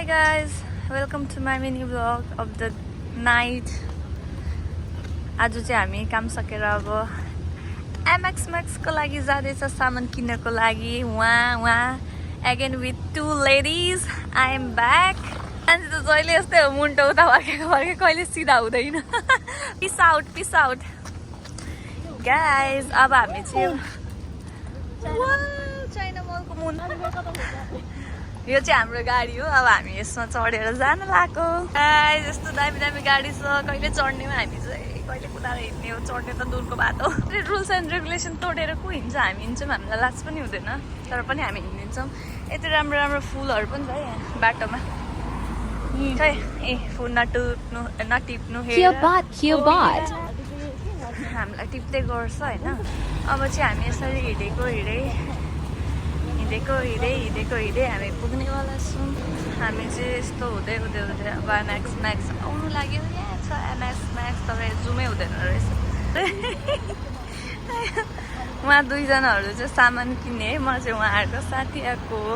Hi guys, welcome to my mini vlog of the night. आज चाहिँ हामी काम सकेर अब MX Max को लागि जाँदैछ सामान किन्नको लागि वहाँ again with two ladies. I am back. अनि त जहिले यस्तै हो मुन्टो उता फर्केको कहिले सिधा हुँदैन. Peace out guys. अब हामी चाहिँ चाइना मलको मुन यो चाहिँ हाम्रो गाडी हो. अब हामी यसमा चढेर जान लाग्यो. यस्तो दामी दामी गाडी छ. कहिले चढ्नेमा हामी चाहिँ कहिले कुदाएर हिँड्ने हो. चढ्ने त दूरको बात हो. रुल्स एन्ड रेगुलेसन तोडेर को हिँड्छ. हामी हिँड्छौँ, हामीलाई लाज पनि हुँदैन, तर पनि हामी हिँडिदिन्छौँ. यति राम्रो राम्रो फुलहरू पनि छ यहाँ बाटोमा. खै ए फुल नटिप्नु हामीलाई टिप्दै गर्छ होइन. अब चाहिँ हामी यसरी हिँडेको हामी पुग्नेवाला छौँ. हामी चाहिँ यस्तो हुँदै अब MX आउनु लाग्यो. यहाँ छ MX तर जुमै हुँदैन रहेछ. उहाँ दुईजनाहरू चाहिँ सामान किन्ने है. म चाहिँ उहाँहरूको साथी आएको हो.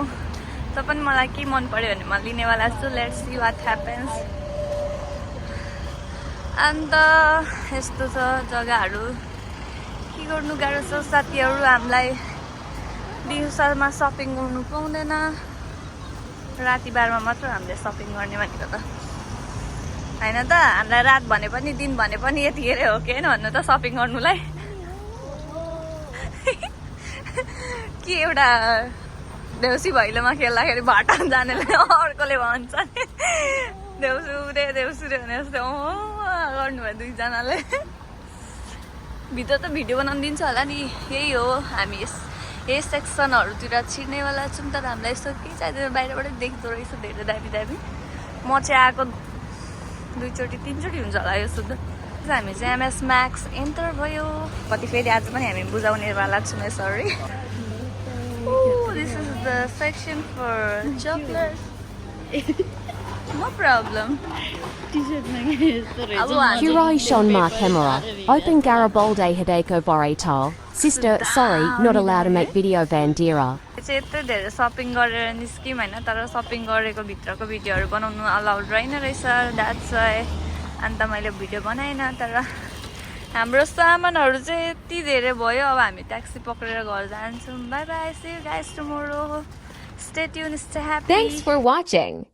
त पनि मलाई के मन पर्यो भने म लिनेवाला छु. Let's see what happens. अन्त यस्तो छ जग्गाहरू. के गर्नु गाह्रो छ. साथीहरू हामीलाई दिउँसोमा सपिङ गर्नु पाउँदैन. राति बारमा मात्र हामीले सपिङ गर्ने भनेको त होइन त. हामीलाई रात भने पनि दिन भने पनि यतिखेरै हो के भन्नु त सपिङ गर्नुलाई. के एउटा देउसी भैलोमा खेल्दाखेरि भटान जानेले अर्कोले भन्छ देउसु रे भने जस्तो गर्नुभयो दुईजनाले. भित्र त भिडियो बनाउनु दिन्छ होला नि. यही हो हामी यही सेक्सनहरूतिर छिर्नेवाला छौँ. तर हामीलाई यस्तो केही चाहिँदैन. बाहिरबाटै देख्दो रहेछ धेरै दामी दामी. म चाहिँ आएको 2-3चोटि हुन्छ होला यो सुध. हामी चाहिँ MS Max एन्टर भयो. कति फेरि आज पनि हामी बुझाउनेवाला छौँ. Sorry. This is the section for chocolate. No problem. Hurai Shonma Camera. Open Garibaldi Hideko Voretal. Sister, sorry, not allowed to make video Vandera. चाहिँ यत्रो धेरै सपिङ गरेर निस्क्यौँ होइन. तर सपिङ गरेको भित्रको भिडियोहरू बनाउनु अलाउड रहेन रहेछ. That's why. अन्त मैले भिडियो बनाइनँ. तर हाम्रो सामानहरू चाहिँ यति धेरै भयो. अब हामी ट्याक्सी पक्रेर घर जान्छौँ. Bye bye. See you guys tomorrow. Stay tune, stay happy. Thanks for watching.